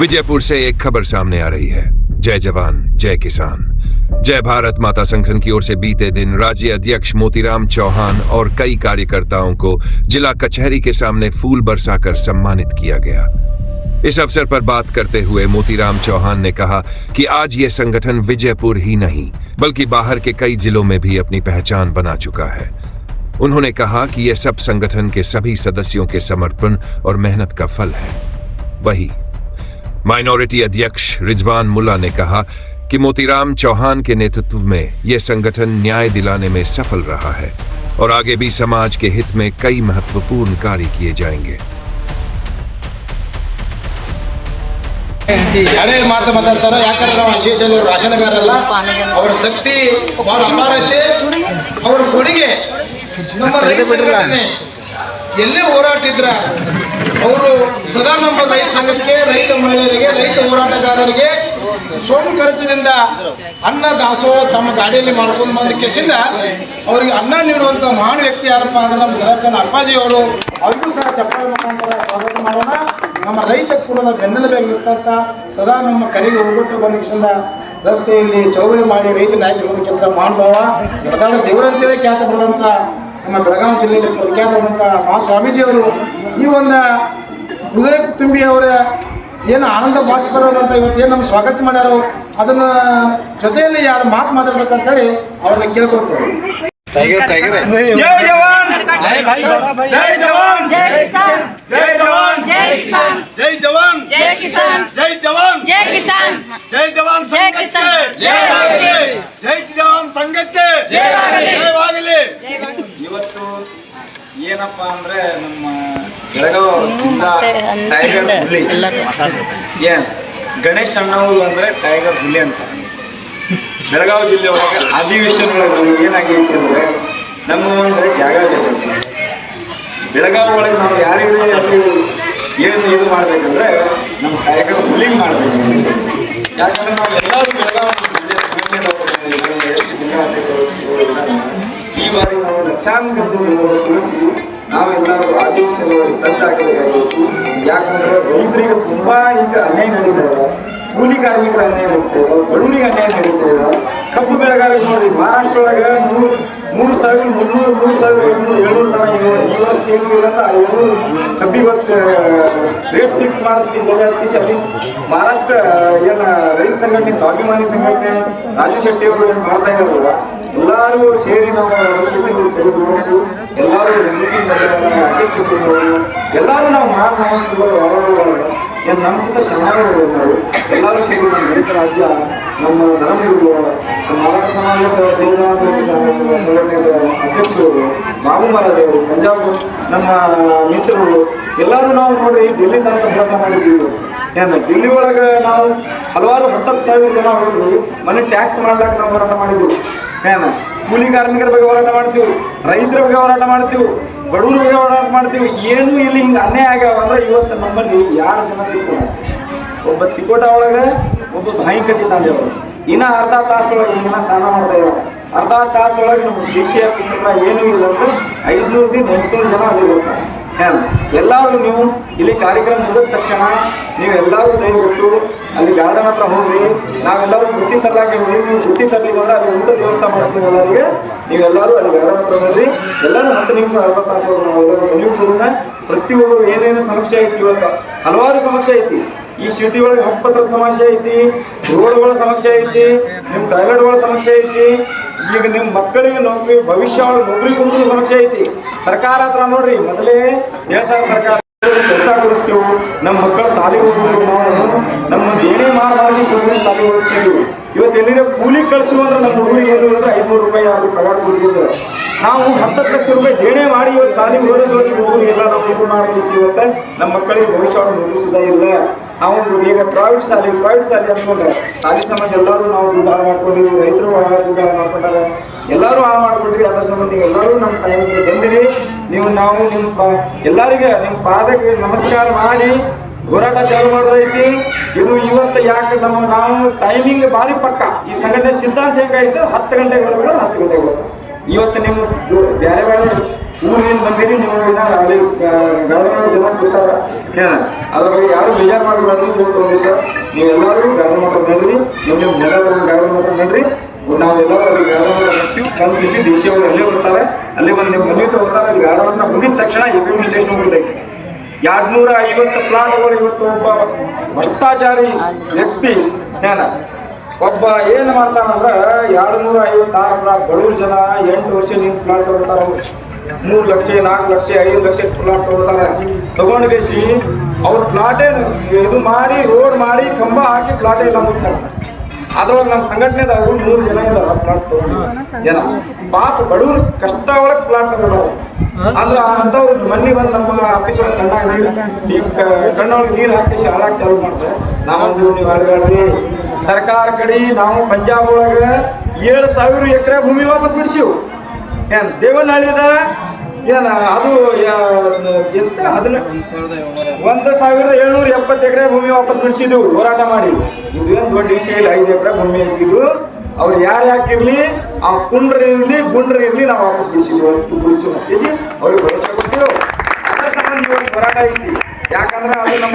विजयपुर से एक खबर सामने आ रही है। जय जवान जय किसान जय भारत माता संगठन की ओर से बीते दिन राज्य अध्यक्ष मोतीराम चौहान और कई कार्यकर्ताओं को जिला कचहरी के सामने फूल बरसाकर सम्मानित किया गया। इस अवसर पर बात करते हुए मोतीराम चौहान ने कहा कि आज ये संगठन विजयपुर ही नहीं बल्कि बाहर के कई जिलों में भी अपनी पहचान बना चुका है। उन्होंने कहा कि यह सब संगठन के सभी सदस्यों के समर्पण और मेहनत का फल है। वही माइनॉरिटी अध्यक्ष रिजवान मुल्ला ने कहा कि मोतीराम चौहान के नेतृत्व में यह संगठन न्याय दिलाने में सफल रहा है और आगे भी समाज के हित में कई महत्वपूर्ण कार्य किए जाएंगे। ಹಳೆ ಮಾತು ಮಾತಾಡ್ತಾರ ಯಾಕಂದ್ರೆ ನಾವು ವಿಶೇಷವಾಗಿ ಭಾಷಣಗಾರಲ್ಲ ಅವರ ಶಕ್ತಿ ಬಹಳ ಅಪಾರ ಐತಿ ಅವರ ಕೊಡುಗೆ ನಮ್ಮ ರೈತ ಸಂಘಟನೆ ಎಲ್ಲೇ ಹೋರಾಟ ಇದ್ರ ಅವರು ಸದಾ ನಮ್ಮ ರೈತ ಸಂಘಕ್ಕೆ ರೈತ ಮಹಿಳೆಯರಿಗೆ ರೈತ ಹೋರಾಟಗಾರರಿಗೆ ಸ್ವಯಂ ಖರ್ಚಿನಿಂದ ಅನ್ನ ದಾಸೋಹ ತಮ್ಮ ಗಾಡಿಯಲ್ಲಿ ಮಾಡ್ಕೊಂಡು ಬಂದ ಕೇಸಿಂದ ಅವರಿಗೆ ಅನ್ನ ನೀಡುವಂತ ಮಹಾನ್ ವ್ಯಕ್ತಿ ಯಾರಪ್ಪ ಅಂದ್ರೆ ನಮ್ಮ ದೊರಕನ ಅಪ್ಪಾಜಿ ಅವರು ಅವ್ರಿಗೂ ಸಹ ಚಪ್ಪಾಳೆ ಮುಖಾಂತರ ಸ್ವಾಗತ ಮಾಡೋಣ। ನಮ್ಮ ರೈತ ಕುಲದ ಬೆನ್ನೆಲುಬಾಗಿರ್ತಂತ ಸದಾ ನಮ್ಮ ಕರೆಗೆ ಹೋಗ್ಬಿಟ್ಟು ಬಂದ ಕಿಸಿಂದ ರಸ್ತೆಯಲ್ಲಿ ಚೌಗಳಿ ಮಾಡಿ ರೈತ ನಾಯಕರ ಕೆಲಸ ಮಹಾನುಭಾವ ಯಡದಾಳ ದೇವರಂತೇಳಿ ಖ್ಯಾತ ಪಡೆದಂಥ ನಮ್ಮ ಬೆಳಗಾವಿ ಜಿಲ್ಲೆಯಲ್ಲಿ ಪ್ರಖ್ಯಾತವಾದಂಥ ಮಹಾ ಸ್ವಾಮೀಜಿಯವರು ಈ ಒಂದು ಹೃದಯ ತುಂಬಿ ಅವರ ಏನು ಆನಂದ ಬಾಷ್ಪರವಾದಂಥ ಇವತ್ತೇನು ನಮ್ಮ ಸ್ವಾಗತ ಮಾಡ್ಯಾರೋ ಅದನ್ನ ಜೊತೆಯಲ್ಲಿ ಯಾರು ಮಾತು ಮಾತಾಡ್ಬೇಕಂತೇಳಿ ಅವ್ರನ್ನ ಕೇಳ್ಕೊಳ್ತೇವೆ। टाइगर टाइगर जय जवान जय जवान जय किसान जय जवान जय किसान जय जवान जय किसान जय जवान जय किसान जय जवान संघ के जय ಆಗಲಿ जय जवान संघ के जय ಆಗಲಿ। ಇವತ್ತು ಏನಪ್ಪಾ ಅಂದ್ರೆ ನಮ್ಮ ಬೆಳಗಾವಿ ಜಿಲ್ಲಾ ಟೈಗರ್ ಹುಲಿ ಏನ್ ಗಣೇಶ್ ಅಣ್ಣವರು ಅಂದ್ರೆ ಟೈಗರ್ ಹುಲಿ ಅಂತ ಬೆಳಗಾವಿ ಜಿಲ್ಲೆ ಒಳಗೆ ಅಧಿವೇಶನ ಒಳಗೆ ನಮ್ಗೆ ಏನಾಗೈತಿ ಅಂದ್ರೆ ನಮ್ಮ ಅಂದ್ರೆ ಜಾಗ ಬೇಕಾಗಿ ಬೆಳಗಾವಿ ಒಳಗೆ ನಾವು ಯಾರಿಗೆ ಅಲ್ಲಿ ಏನು ಇದು ಮಾಡ್ಬೇಕಂದ್ರೆ ನಮ್ಮ ಟೈಗರ್ ಹುಲಿಂಗ್ ಮಾಡಬೇಕು। ಯಾಕಂದ್ರೆ ನಾವು ಎಲ್ಲರೂ ಬೆಳಗಾವಿ ಈ ಬಾರಿ ನಾವು ಲಕ್ಷಾಂತರ ಉಳಿಸಿ ನಾವೆಲ್ಲರೂ ಅಧಿವೇಶನವಾಗಿ ಸಜ್ಜಾಗಬೇಕಾಗಿತ್ತು। ಯಾಕಂದ್ರೆ ರೈತರಿಗೆ ತುಂಬಾ ಈಗ ಅನ್ಯಾಯ ನಡೀತದೆ, ಕೂಲಿ ಕಾರ್ಮಿಕರ ಅನ್ಯಾಯ ನಡೀತದೆ, ಬಡವರಿಗೆ ಅನ್ಯಾಯ ನಡೀತದೆ। ಕಬ್ಬು ಬೆಳೆಗಾರರಿಗೆ ನೋಡಿ ಮಹಾರಾಷ್ಟ್ರ ಒಳಗೆ 3,300 ತನ ಈ ವರ್ಷ ಏನು ಇಲ್ಲ ಅಂತ 700 ಕಬ್ಬಿಗೆ ರೇಟ್ ಫಿಕ್ಸ್ ಮಾಡಿಸ್ತಿದ್ದೆ ಅಲ್ಲಿ ಮಹಾರಾಷ್ಟ್ರ ಏನು ರೈತ ಸಂಘಟನೆ ಸ್ವಾಭಿಮಾನಿ ಸಂಘಟನೆ ರಾಜು ಶೆಟ್ಟಿ ಅವರು ಏನು ಮಾಡ್ತಾ ಇದ್ದಾರಲ್ಲ ಎಲ್ಲರೂ ಸೇರಿ ನಾವು ರಾಜು ಶೆಟ್ಟಿ ತೆಗೆದುಕೊಂಡು ಎಲ್ಲರೂ ಅಶೋಕ್ ಚುಕ್ಕಿ ಎಲ್ಲರೂ ನಾವು ಮಾತನಾಡುವ ಏನು ನಮ್ಗಿಂತ ಶರಣರು ನಾವು ಎಲ್ಲರೂ ಸೇರಿ ರೈತ ರಾಜ್ಯ ನಮ್ಮ ಧರ್ಮಗುರುಗಳು ಮಾರಾಟ ಸಮಾಜದ ಸಂಘಟನೆಯ ಅಧ್ಯಕ್ಷರು ಬಾಬು ಮಹಾರಾಜ್ ಅವರು ಪಂಜಾಬ್ ನಮ್ಮ ಮಿತ್ರರು ಎಲ್ಲರೂ ನಾವು ನೋಡಿ ಡೆಲ್ಲಿ ತನಕ ಹೋರಾಟ ಮಾಡಿದ್ದೀವಿ। ಏನು ದಿಲ್ಲಿ ಒಳಗೆ ನಾವು ಹಲವಾರು 10,000 ಜನ ಹೋಗಿದ್ವಿ, ಮನೆ ಟ್ಯಾಕ್ಸ್ ಮಾಡ್ಲಿಕ್ಕೆ ನಾವು ಹೋರಾಟ ಮಾಡಿದ್ದೀವಿ। ಏನು ಕೂಲಿ ಕಾರ್ಮಿಕರ ಬಗ್ಗೆ ಹೋರಾಟ ಮಾಡ್ತೀವಿ, ರೈತರ ಬಗ್ಗೆ ಹೋರಾಟ ಮಾಡ್ತೀವಿ, ಬಡವರ ಬಗ್ಗೆ ಹೋರಾಟ ಮಾಡ್ತೀವಿ। ಏನು ಇಲ್ಲಿ ಹಿಂಗೆ ಅನ್ಯಾಯ ಆಗ್ಯಾವ ಅಂದ್ರೆ ಇವತ್ತು ನಮ್ಮಲ್ಲಿ ಯಾರು ಜನ ತಿಳ್ಕೊಂಡು ಒಬ್ಬ ತಿಕೋಟ ಒಳಗೆ ಒಬ್ಬ ಬಾಯಿ ಕಟ್ಟಿದ್ದಾಂದೇವರು ಇನ್ನು ಅರ್ಧ ತಾಸೊಳಗೆ ಇನ್ನ ಸ್ನಾನ ಮಾಡ್ತಾ ಇದ್ದಾರೆ, ಅರ್ಧ ತಾಸೊಳಗೆ ನಮ್ಮ ಡಿಸಿ ಆಫೀಸ್ ಹತ್ರ ಏನೂ ಇಲ್ಲ ಅಂದ್ರೆ 500 ದಿನ 800 ಜನ ಅಲ್ಲಿ ಬರ್ತಾರೆ। ಎಲ್ಲರೂ ನೀವು ಇಲ್ಲಿ ಕಾರ್ಯಕ್ರಮ ಮುಗಿದ ತಕ್ಷಣ ನೀವು ಎಲ್ಲರೂ ದಯವಿಟ್ಟು ಅಲ್ಲಿ ಗಾರ್ಡನ್ ಹತ್ರ ಹೋಗ್ರಿ, ನಾವೆಲ್ಲರೂ ಬುತ್ತಿ ತರಲಾಗಿ ನೀವು ಬುತ್ತಿ ತರಲಿಲ್ಲ ಅಂದ್ರೆ ಅಲ್ಲಿ ಊಟ ವ್ಯವಸ್ಥೆ ಮಾಡ್ತೀವಿ ಎಲ್ಲರಿಗೆ, ನೀವೆಲ್ಲರೂ ಅಲ್ಲಿ ಗಾರ್ಡನ್ ಹತ್ರ ಹೋಗ್ರಿ, ಎಲ್ಲರೂ 10 ನಿಮಿಷ 40 ತಾಸು ನಾವೆಲ್ಲರೂ ನೀವು ಕೂಡ ಪ್ರತಿಯೊಬ್ಬರು ಏನೇನು ಸಮಸ್ಯೆ ಐತಿ ಇವತ್ತು ಹಲವಾರು ಸಮಸ್ಯೆ ಐತಿ। ಈ ಸಿಟಿ ಒಳಗೆ ಹಕ್ಕುಪತ್ರದ ಸಮಸ್ಯೆ ಐತಿ, ರೋಡ್ಗಳ ಸಮಸ್ಯೆ ಐತಿ, ನಿಮ್ಮ ಟಾಯ್ಲೆಟ್ಗಳ ಸಮಸ್ಯೆ ಐತಿ, ಈಗ ನಿಮ್ಮ ಮಕ್ಕಳಿಗೆ ನೌಕರಿ ಭವಿಷ್ಯ ಒಳಗೆ ನೌಕರಿ ಕೊಡೋದು ಸಮಸ್ಯೆ ಐತಿ। ಸರ್ಕಾರ ಹತ್ರ ನೋಡ್ರಿ ಮೊದಲೇ ಹೇಳ್ತಾರೆ ಸರ್ಕಾರ ಕೆಲಸ ಕೊಡಿಸ್ತೀವಿ, ನಮ್ಮ ಮಕ್ಕಳ ಶಾಲೆಗೆ ಹೋಗ್ಬೇಕು, ನಾವು ನಮ್ಮ ದೇಣಿ ಮಾಡಿ ಶಾಲೆಗೆ ಓದಿಸಿದ್ವಿ। ಇವತ್ತು ಎಲ್ಲಿರೋ ಕೂಲಿ ಕಳಿಸುವ ಅಂದ್ರೆ ನಮ್ಮ ಹುಡುಗರಿಗೆ ಏನು ಅಂದ್ರೆ 500 ರೂಪಾಯಿ ಅವ್ರಿಗೆ ಪಗಾರ ಕೊಡ್ತಿದ್ರು, ನಾವು 10 ಲಕ್ಷ ರೂಪಾಯಿ ದೇಣೆ ಮಾಡಿ ಇವತ್ತು ಶಾಲೆಗೆ ಓದಿಸೋದು ಹುಡುಗರಿಗೆಲ್ಲ ನಾವು ಇದು ಮಾಡಿಸಿ ಇವತ್ತು ನಮ್ಮ ಮಕ್ಕಳಿಗೆ ಭವಿಷ್ಯ ಒಳಗೆ ನೋಡಿಸೋದೇ ಇಲ್ಲ। ನಾವು ಈಗ ಪ್ರೈವೇಟ್ ಶಾಲೆ ಅಂದ್ಕೊಂಡ್ರೆ ಶಾಲೆ ಸಂಬಂಧ ಎಲ್ಲರೂ ನಾವು ದುಡ್ಡು ಹಾಳು ಮಾಡ್ಕೊಂಡಿದ್ವಿ, ರೈತರು ದುಡ್ಡು ಹಾಳು ಮಾಡ್ಕೊಂಡಾರೆ, ಎಲ್ಲರೂ ಹಾಳು ಮಾಡ್ಕೊಂಡಿದ್ವಿ। ಅದರ ಸಂಬಂಧ ಎಲ್ಲರೂ ನಮ್ಮ ಟೈಮಿಗೆ ಬಂದಿರಿ, ನೀವು ನಾವು ನಿಮ್ಮ ಎಲ್ಲರಿಗೆ ನಿಮ್ಮ ಪಾದಕ್ಕೆ ನಮಸ್ಕಾರ ಮಾಡಿ ಹೋರಾಟ ಚಾಲು ಮಾಡೋದೈತಿ। ಇದು ಇವತ್ತು ಯಾಕೆ ನಾವು ಟೈಮಿಂಗ್ ಭಾರಿ ಪಕ್ಕ ಈ ಸಂಘಟನೆ ಸಿದ್ಧಾಂತ ಹೇಗಾಯ್ತು 10 ಗಂಟೆಗೆ ಬರಬೇಕು 10 ಗಂಟೆಗೆ ಬರ್ತಾರೆ। ಇವತ್ತು ನಿಮ್ಮ ಬೇರೆ ಬೇರೆ ಊರಿನಿಂದ ಬಂದಿರಿ ನೀವು ಅಲ್ಲಿ ಗೌರವ ಜನ ಕೂತಾರ ಅದ್ರ ಬಗ್ಗೆ ಯಾರು ಬೇಜಾರು ಮಾಡಬಾರ್ದು ಗೊತ್ತು ಸರ್. ನೀವೆಲ್ಲರೂ ಗೌರವ ಮಾತ್ರ ನೋಡ್ರಿ, ನಿಮ್ಮ ಜನರ ಗೌರವ ಮಾತ್ರ ನೋಡ್ರಿ. ನಾವೆಲ್ಲರೂ ಅಲ್ಲಿ ಗೌರವ ಬರ್ತೀವಿ ಕಲ್ಪಿಸಿ ಡಿ ಸಿ ಅವರು ಅಲ್ಲೇ ಬರ್ತಾರೆ, ಅಲ್ಲಿ ಬಂದು ನಿಮ್ಮ ಮನೆ ತಗೋತಾರೆ. ಅಲ್ಲಿ ಗೌರವ ಮುಗಿದ ತಕ್ಷಣ ಎಪಿ ಸ್ಟೇಷನ್ ಹೋಗ್ಬಿಟ್ಟೈತಿ. 250 ಪ್ಲಾಟ್ಗಳು ಇವತ್ತು ಒಬ್ಬ ಭ್ರಷ್ಟಾಚಾರಿ ವ್ಯಕ್ತಿ ಒಬ್ಬ ಏನು ಮಾಡ್ತಾನಂದ್ರೆ 256 ಪ್ಲಾಟ್ ಬಡವ್ರ ಜನ 8 ವರ್ಷ ನಿಂತು ಪ್ಲಾಟ್ ತಗೋತಾರೆ. 3 ಲಕ್ಷ 4 ಲಕ್ಷ 5 ಲಕ್ಷ ಪ್ಲಾಟ್ ತಗೋತಾರೆ. ತಗೊಂಡು ಬೇಸಿ ಅವ್ರ ಪ್ಲಾಟೇ ಇದು ಮಾಡಿ ರೋಡ್ ಮಾಡಿ ಕಂಬ ಹಾಕಿ ಪ್ಲಾಟೇ ಎಲ್ಲ ಮುಚ್ಚಾರ. ಅದ್ರೊಳಗೆ ನಮ್ಮ ಸಂಘಟನೆದಾಗ 100 ಜನ ಇದ್ದಾರೆ ಪ್ಲಾಟ್ ತಗೊಂಡು ಜನ. ಪಾಪ ಬಡವ್ರ ಕಷ್ಟ ಒಳಗೆ ಪ್ಲಾಟ್ ತಗೊಂಡವ್ರು ಅಂದ್ರೆ ಅಂಥವ್ರು ಮನೆ ಬಂದು ನಮ್ಮ ಆಫೀಸ್ ಒಳಗೆ ಕಣ್ಣೊಳಗೆ ನೀರು ಹಾಕಿ ಹಾಳಾಗಿ ಚಾಲು ಮಾಡ್ತಾರೆ. ನಾವಂದು ನೀವು ಅಳಗಾಡ್ರಿ ಸರ್ಕಾರ ಕಡೆ ನಾವು ಪಂಜಾಬ್ ಒಳಗೆ 7,000 ಎಕರೆ ಭೂಮಿ ವಾಪಸ್ ಬಿಡಿಸಿವು. ಏನು ದೇವನಹಳ್ಳಿದ ಏನು ಅದು ಎಷ್ಟು 1,770 ಎಕರೆ ಭೂಮಿ ವಾಪಸ್ ಬಿಡಿಸಿದ್ವು ಹೋರಾಟ ಮಾಡಿ. ಇದು ಏನು ದೊಡ್ಡ ವಿಷಯ ಇಲ್ಲ. 5 ಎಕರೆ ಭೂಮಿ ಇದ್ದಿದ್ದು ಅವ್ರು ಯಾರು ಯಾಕಿರ್ಲಿ, ಆ ಕುಂಡ್ರ ಇರಲಿ ಗುಂಡ್ರ ಇರಲಿ ನಾವು ವಾಪಸ್ ಬಿಡಿಸಿದ್ವಿ. ಅವ್ರಿಗೆ ಭರವಸೆ ಕೊಡ್ತೀವಿ. ಅದರ ಸಂಬಂಧ ಹೋರಾಟ ಐತಿ. ಯಾಕಂದ್ರೆ ಅದು ನಮ್ಮ